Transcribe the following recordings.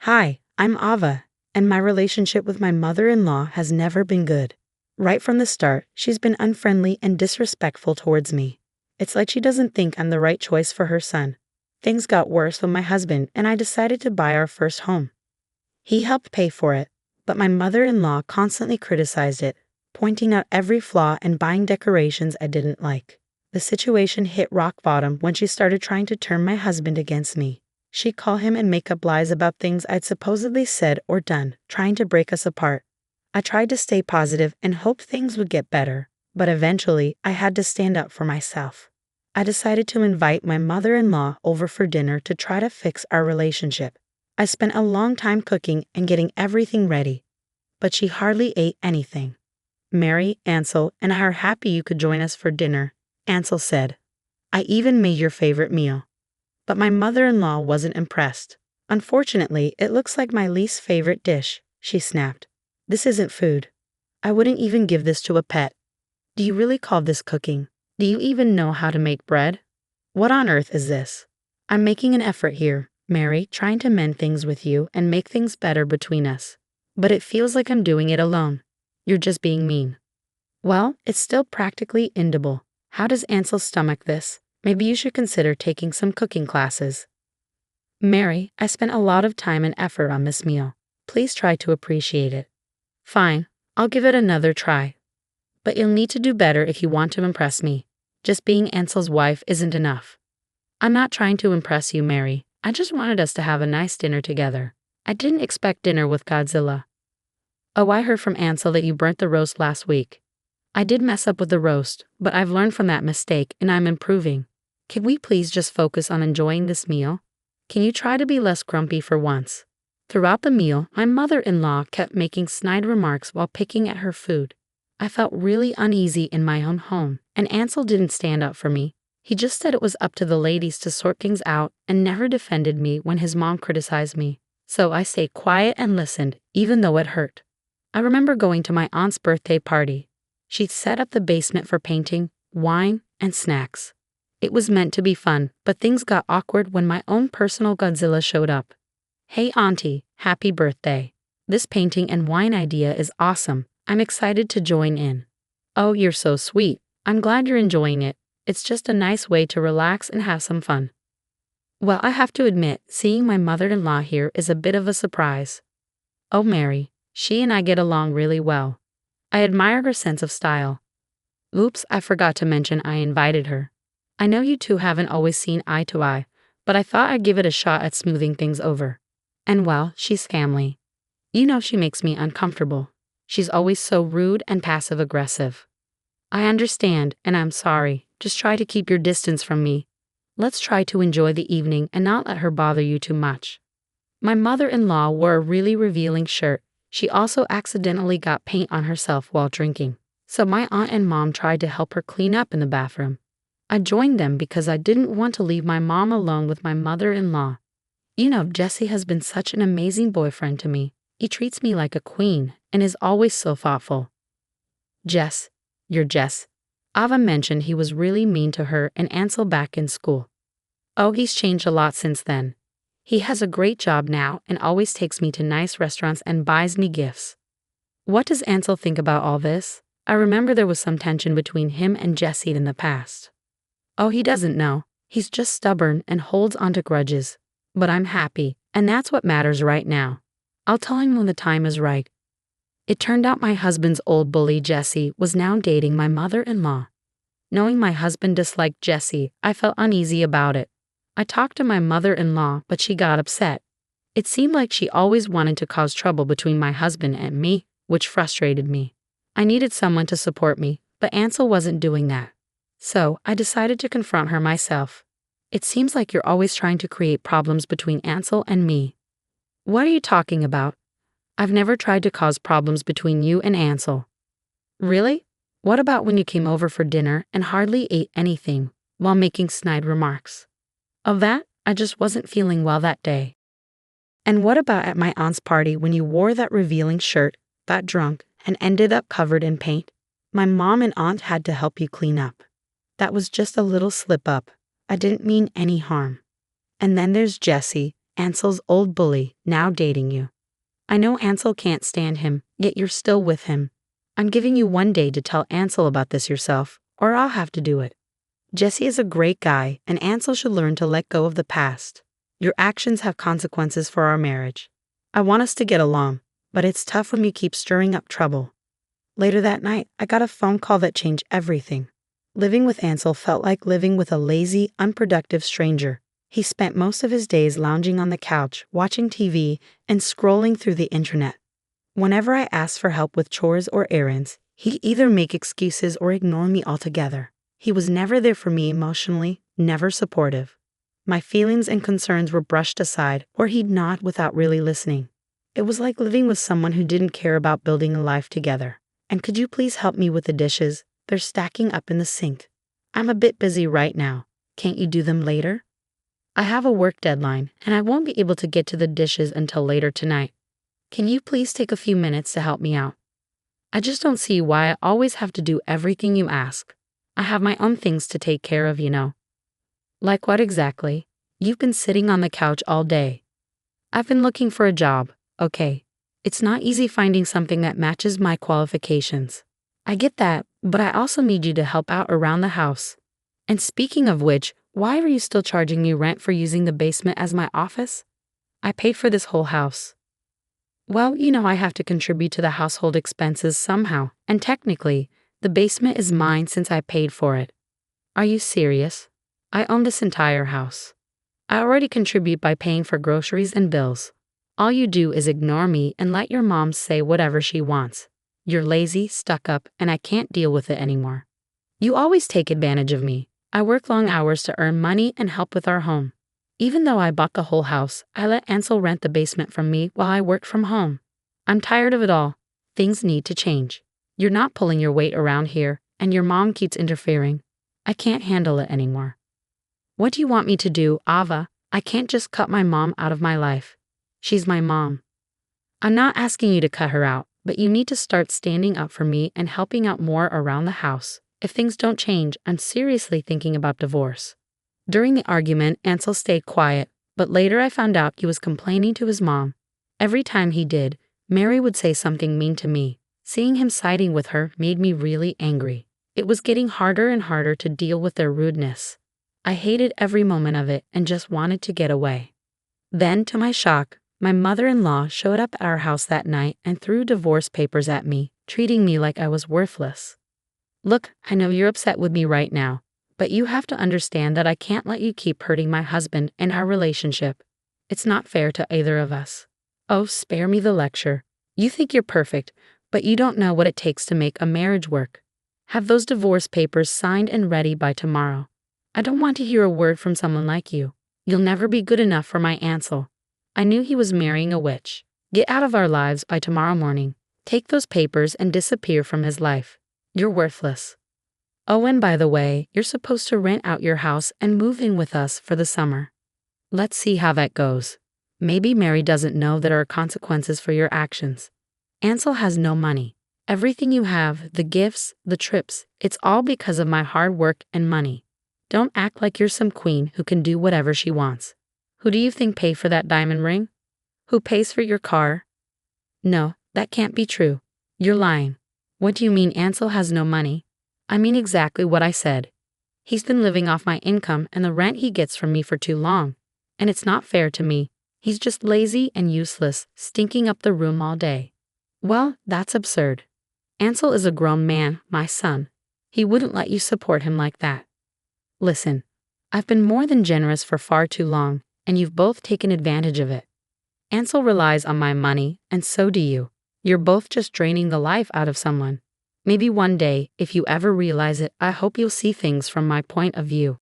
Hi, I'm Ava, and my relationship with my mother-in-law has never been good. Right from the start, she's been unfriendly and disrespectful towards me. It's like she doesn't think I'm the right choice for her son. Things got worse when my husband and I decided to buy our first home. He helped pay for it, but my mother-in-law constantly criticized it, pointing out every flaw and buying decorations I didn't like. The situation hit rock bottom when she started trying to turn my husband against me. She'd call him and make up lies about things I'd supposedly said or done, trying to break us apart. I tried to stay positive and hoped things would get better, but eventually I had to stand up for myself. I decided to invite my mother-in-law over for dinner to try to fix our relationship. I spent a long time cooking and getting everything ready, but she hardly ate anything. "Mary, Ansel, and I are happy you could join us for dinner," Ansel said. "I even made your favorite meal." But my mother-in-law wasn't impressed. "Unfortunately, it looks like my least favorite dish," she snapped. "This isn't food. I wouldn't even give this to a pet. Do you really call this cooking? Do you even know how to make bread? What on earth is this? I'm making an effort here, Mary, trying to mend things with you and make things better between us. But it feels like I'm doing it alone. You're just being mean." "Well, it's still practically indible. How does Ansel stomach this? Maybe you should consider taking some cooking classes." "Mary, I spent a lot of time and effort on this meal. Please try to appreciate it." "Fine, I'll give it another try. But you'll need to do better if you want to impress me. Just being Ansel's wife isn't enough." "I'm not trying to impress you, Mary. I just wanted us to have a nice dinner together. I didn't expect dinner with Godzilla." "Oh, I heard from Ansel that you burnt the roast last week." "I did mess up with the roast, but I've learned from that mistake and I'm improving. Can we please just focus on enjoying this meal? Can you try to be less grumpy for once?" Throughout the meal, my mother-in-law kept making snide remarks while picking at her food. I felt really uneasy in my own home, and Ansel didn't stand up for me. He just said it was up to the ladies to sort things out and never defended me when his mom criticized me. So I stayed quiet and listened, even though it hurt. I remember going to my aunt's birthday party. She'd set up the basement for painting, wine, and snacks. It was meant to be fun, but things got awkward when my own personal Godzilla showed up. "Hey auntie, happy birthday. This painting and wine idea is awesome. I'm excited to join in." "Oh, you're so sweet. I'm glad you're enjoying it. It's just a nice way to relax and have some fun." Well, I have to admit, seeing my mother-in-law here is a bit of a surprise. "Oh, Mary, she and I get along really well. I admire her sense of style." "Oops, I forgot to mention I invited her. I know you two haven't always seen eye to eye, but I thought I'd give it a shot at smoothing things over. And well, she's family. You know she makes me uncomfortable. She's always so rude and passive-aggressive." "I understand, and I'm sorry. Just try to keep your distance from me. Let's try to enjoy the evening and not let her bother you too much." My mother-in-law wore a really revealing shirt. She also accidentally got paint on herself while drinking, so my aunt and mom tried to help her clean up in the bathroom. I joined them because I didn't want to leave my mom alone with my mother-in-law. You know, Jesse has been such an amazing boyfriend to me. He treats me like a queen and is always so thoughtful. Jess, you're Jess. Ava mentioned he was really mean to her and Ansel back in school. Oh, he's changed a lot since then. He has a great job now and always takes me to nice restaurants and buys me gifts. What does Ansel think about all this? I remember there was some tension between him and Jesse in the past. Oh, he doesn't know. He's just stubborn and holds onto grudges. But I'm happy, and that's what matters right now. I'll tell him when the time is right. It turned out my husband's old bully Jesse was now dating my mother-in-law. Knowing my husband disliked Jesse, I felt uneasy about it. I talked to my mother-in-law, but she got upset. It seemed like she always wanted to cause trouble between my husband and me, which frustrated me. I needed someone to support me, but Ansel wasn't doing that. So I decided to confront her myself. "It seems like you're always trying to create problems between Ansel and me." "What are you talking about? I've never tried to cause problems between you and Ansel." "Really? What about when you came over for dinner and hardly ate anything while making snide remarks?" "Of that, I just wasn't feeling well that day." "And what about at my aunt's party when you wore that revealing shirt, got drunk, and ended up covered in paint? My mom and aunt had to help you clean up. That was just a little slip-up. I didn't mean any harm." And then there's Jesse. Ansel's old bully, now dating you. I know Ansel can't stand him, yet you're still with him. I'm giving you 1 day to tell Ansel about this yourself, or I'll have to do it. Jesse is a great guy, and Ansel should learn to let go of the past. Your actions have consequences for our marriage. I want us to get along, but it's tough when you keep stirring up trouble. Later that night, I got a phone call that changed everything. Living with Ansel felt like living with a lazy, unproductive stranger. He spent most of his days lounging on the couch, watching TV, and scrolling through the internet. Whenever I asked for help with chores or errands, he'd either make excuses or ignore me altogether. He was never there for me emotionally, never supportive. My feelings and concerns were brushed aside, or he'd nod without really listening. It was like living with someone who didn't care about building a life together. And could you please help me with the dishes? They're stacking up in the sink. I'm a bit busy right now. Can't you do them later? I have a work deadline, and I won't be able to get to the dishes until later tonight. Can you please take a few minutes to help me out? I just don't see why I always have to do everything you ask. I have my own things to take care of, you know. Like what exactly? You've been sitting on the couch all day. I've been looking for a job, okay. It's not easy finding something that matches my qualifications. I get that, but I also need you to help out around the house. And speaking of which, why are you still charging me rent for using the basement as my office? I paid for this whole house. Well, you know I have to contribute to the household expenses somehow, and technically, the basement is mine since I paid for it. Are you serious? I own this entire house. I already contribute by paying for groceries and bills. All you do is ignore me and let your mom say whatever she wants. You're lazy, stuck up, and I can't deal with it anymore. You always take advantage of me. I work long hours to earn money and help with our home. Even though I bought the whole house, I let Ansel rent the basement from me while I worked from home. I'm tired of it all. Things need to change. You're not pulling your weight around here, and your mom keeps interfering. I can't handle it anymore. What do you want me to do, Ava? I can't just cut my mom out of my life. She's my mom. I'm not asking you to cut her out, but you need to start standing up for me and helping out more around the house. If things don't change, I'm seriously thinking about divorce. During the argument, Ansel stayed quiet, but later I found out he was complaining to his mom. Every time he did, Mary would say something mean to me. Seeing him siding with her made me really angry. It was getting harder and harder to deal with their rudeness. I hated every moment of it and just wanted to get away. Then, to my shock, my mother-in-law showed up at our house that night and threw divorce papers at me, treating me like I was worthless. Look, I know you're upset with me right now, but you have to understand that I can't let you keep hurting my husband and our relationship. It's not fair to either of us. Oh, spare me the lecture. You think you're perfect, but you don't know what it takes to make a marriage work. Have those divorce papers signed and ready by tomorrow. I don't want to hear a word from someone like you. You'll never be good enough for my Ansel. I knew he was marrying a witch. Get out of our lives by tomorrow morning. Take those papers and disappear from his life. You're worthless. Oh, and by the way, you're supposed to rent out your house and move in with us for the summer. Let's see how that goes. Maybe Mary doesn't know there are consequences for your actions. Ansel has no money. Everything you have, the gifts, the trips, it's all because of my hard work and money. Don't act like you're some queen who can do whatever she wants. Who do you think paid for that diamond ring? Who pays for your car? No, that can't be true. You're lying. What do you mean Ansel has no money? I mean exactly what I said. He's been living off my income and the rent he gets from me for too long. And it's not fair to me. He's just lazy and useless, stinking up the room all day. Well, that's absurd. Ansel is a grown man, my son. He wouldn't let you support him like that. Listen, I've been more than generous for far too long, and you've both taken advantage of it. Ansel relies on my money, and so do you. You're both just draining the life out of someone. Maybe one day, if you ever realize it, I hope you'll see things from my point of view.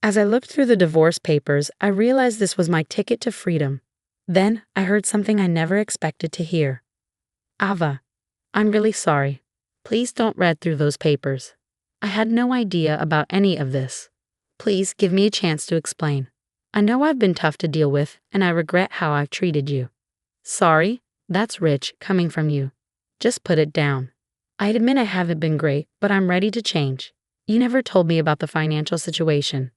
As I looked through the divorce papers, I realized this was my ticket to freedom. Then, I heard something I never expected to hear. Ava, I'm really sorry. Please don't read through those papers. I had no idea about any of this. Please give me a chance to explain. I know I've been tough to deal with, and I regret how I've treated you. Sorry? That's rich coming from you. Just put it down. I admit I haven't been great, but I'm ready to change. You never told me about the financial situation.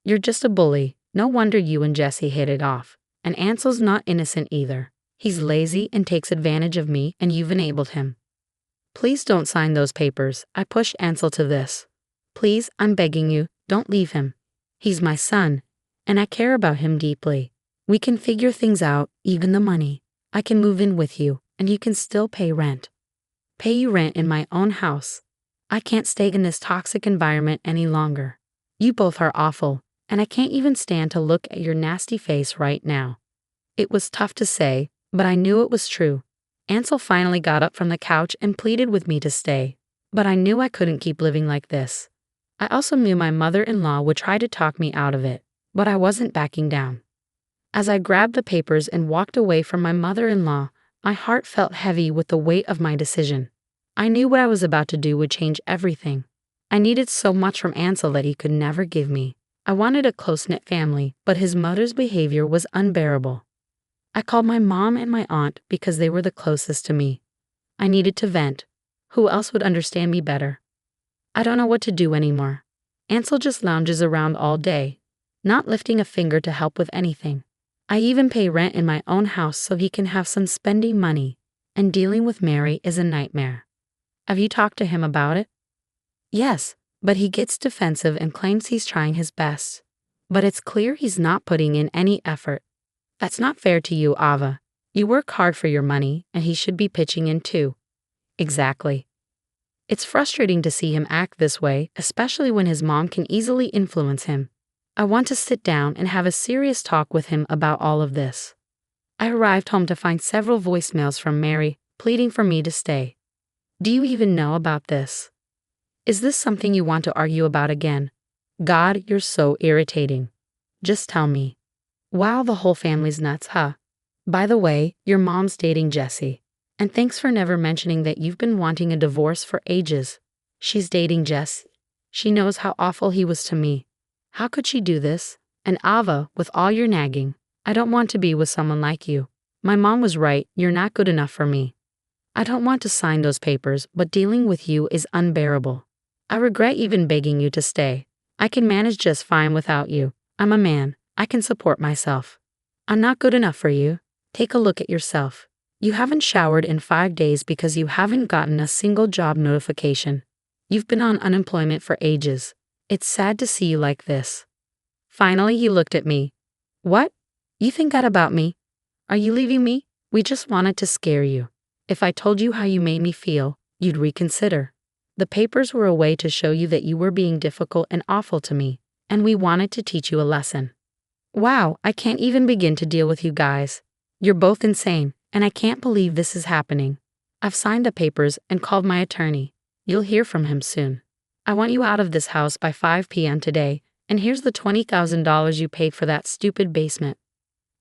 You're just a bully. No wonder you and Jesse hit it off. And Ansel's not innocent either. He's lazy and takes advantage of me, and you've enabled him. Please don't sign those papers. I pushed Ansel to this. Please, I'm begging you, don't leave him. He's my son, and I care about him deeply. We can figure things out, even the money. I can move in with you, and you can still pay rent. Pay you rent in my own house. I can't stay in this toxic environment any longer. You both are awful, and I can't even stand to look at your nasty face right now. It was tough to say, but I knew it was true. Ansel finally got up from the couch and pleaded with me to stay, but I knew I couldn't keep living like this. I also knew my mother-in-law would try to talk me out of it, but I wasn't backing down. As I grabbed the papers and walked away from my mother-in-law, my heart felt heavy with the weight of my decision. I knew what I was about to do would change everything. I needed so much from Ansel that he could never give me. I wanted a close-knit family, but his mother's behavior was unbearable. I called my mom and my aunt because they were the closest to me. I needed to vent. Who else would understand me better? I don't know what to do anymore. Ansel just lounges around all day, not lifting a finger to help with anything. I even pay rent in my own house so he can have some spending money, and dealing with Mary is a nightmare. Have you talked to him about it? Yes, but he gets defensive and claims he's trying his best. But it's clear he's not putting in any effort. That's not fair to you, Ava. You work hard for your money, and he should be pitching in too. Exactly. It's frustrating to see him act this way, especially when his mom can easily influence him. I want to sit down and have a serious talk with him about all of this. I arrived home to find several voicemails from Mary, pleading for me to stay. Do you even know about this? Is this something you want to argue about again? God, you're so irritating. Just tell me. Wow, the whole family's nuts, huh? By the way, your mom's dating Jesse. And thanks for never mentioning that you've been wanting a divorce for ages. She's dating Jess. She knows how awful he was to me. How could she do this? And Ava, with all your nagging, I don't want to be with someone like you. My mom was right, you're not good enough for me. I don't want to sign those papers, but dealing with you is unbearable. I regret even begging you to stay. I can manage just fine without you. I'm a man. I can support myself. I'm not good enough for you. Take a look at yourself. You haven't showered in 5 days because you haven't gotten a single job notification. You've been on unemployment for ages. It's sad to see you like this. Finally, he looked at me. What? You think that about me? Are you leaving me? We just wanted to scare you. If I told you how you made me feel, you'd reconsider. The papers were a way to show you that you were being difficult and awful to me, and we wanted to teach you a lesson. Wow, I can't even begin to deal with you guys. You're both insane, and I can't believe this is happening. I've signed the papers and called my attorney. You'll hear from him soon. I want you out of this house by 5 p.m. today, and here's the $20,000 you paid for that stupid basement.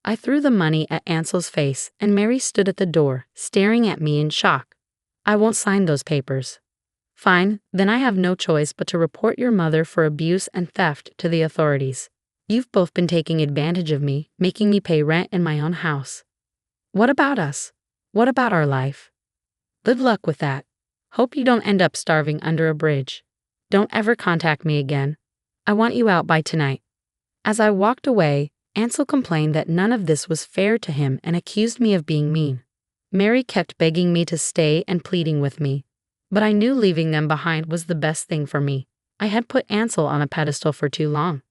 I threw the money at Ansel's face, and Mary stood at the door, staring at me in shock. I won't sign those papers. Fine, then I have no choice but to report your mother for abuse and theft to the authorities. You've both been taking advantage of me, making me pay rent in my own house. What about us? What about our life? Good luck with that. Hope you don't end up starving under a bridge. Don't ever contact me again. I want you out by tonight. As I walked away, Ansel complained that none of this was fair to him and accused me of being mean. Mary kept begging me to stay and pleading with me, but I knew leaving them behind was the best thing for me. I had put Ansel on a pedestal for too long.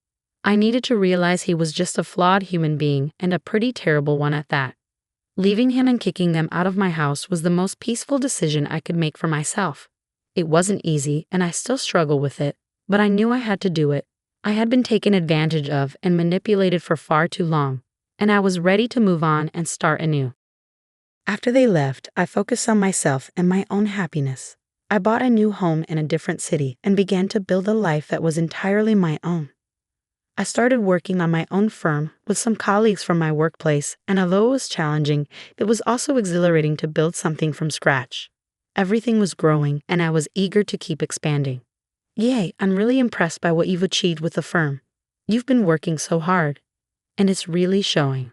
I needed to realize he was just a flawed human being, and a pretty terrible one at that. Leaving him and kicking them out of my house was the most peaceful decision I could make for myself. It wasn't easy, and I still struggle with it, but I knew I had to do it. I had been taken advantage of and manipulated for far too long, and I was ready to move on and start anew. After they left, I focused on myself and my own happiness. I bought a new home in a different city and began to build a life that was entirely my own. I started working on my own firm with some colleagues from my workplace, and although it was challenging, it was also exhilarating to build something from scratch. Everything was growing, and I was eager to keep expanding. Yay, I'm really impressed by what you've achieved with the firm. You've been working so hard, and it's really showing.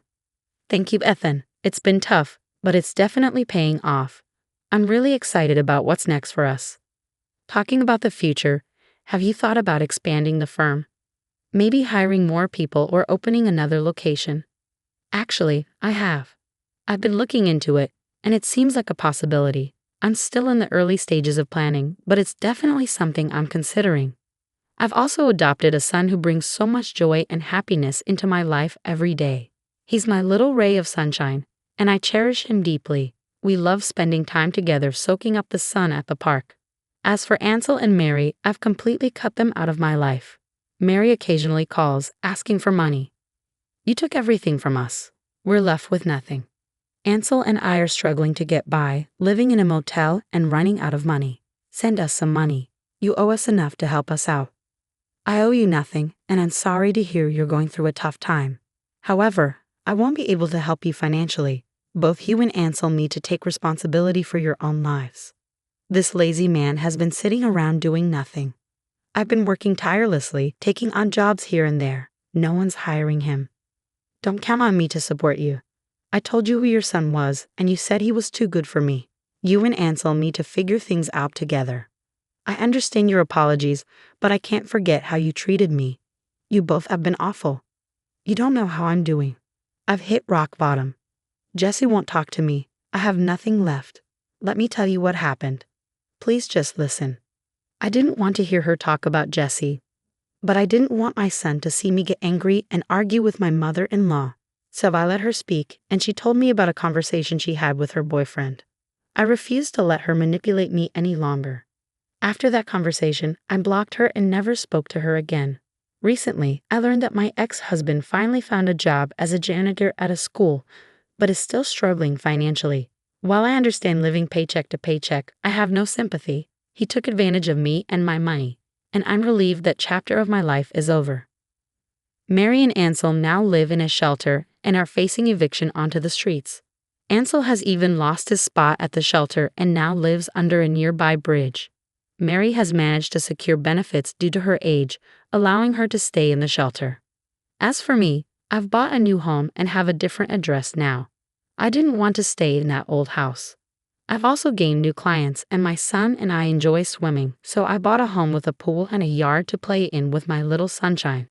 Thank you, Ethan. It's been tough, but it's definitely paying off. I'm really excited about what's next for us. Talking about the future, have you thought about expanding the firm? Maybe hiring more people or opening another location? Actually, I have. I've been looking into it, and it seems like a possibility. I'm still in the early stages of planning, but it's definitely something I'm considering. I've also adopted a son who brings so much joy and happiness into my life every day. He's my little ray of sunshine, and I cherish him deeply. We love spending time together soaking up the sun at the park. As for Ansel and Mary, I've completely cut them out of my life. Mary occasionally calls, asking for money. You took everything from us. We're left with nothing. Ansel and I are struggling to get by, living in a motel and running out of money. Send us some money. You owe us enough to help us out. I owe you nothing, and I'm sorry to hear you're going through a tough time. However, I won't be able to help you financially. Both you and Ansel need to take responsibility for your own lives. This lazy man has been sitting around doing nothing. I've been working tirelessly, taking on jobs here and there. No one's hiring him. Don't count on me to support you. I told you who your son was, and you said he was too good for me. You and Ansel need to figure things out together. I understand your apologies, but I can't forget how you treated me. You both have been awful. You don't know how I'm doing. I've hit rock bottom. Jessie won't talk to me. I have nothing left. Let me tell you what happened. Please just listen. I didn't want to hear her talk about Jessie, but I didn't want my son to see me get angry and argue with my mother-in-law. So I let her speak, and she told me about a conversation she had with her boyfriend. I refused to let her manipulate me any longer. After that conversation, I blocked her and never spoke to her again. Recently, I learned that my ex-husband finally found a job as a janitor at a school, but is still struggling financially. While I understand living paycheck to paycheck, I have no sympathy. He took advantage of me and my money, and I'm relieved that chapter of my life is over. Mary and Ansel now live in a shelter and are facing eviction onto the streets. Ansel has even lost his spot at the shelter and now lives under a nearby bridge. Mary has managed to secure benefits due to her age, allowing her to stay in the shelter. As for me, I've bought a new home and have a different address now. I didn't want to stay in that old house. I've also gained new clients, and my son and I enjoy swimming, so I bought a home with a pool and a yard to play in with my little sunshine.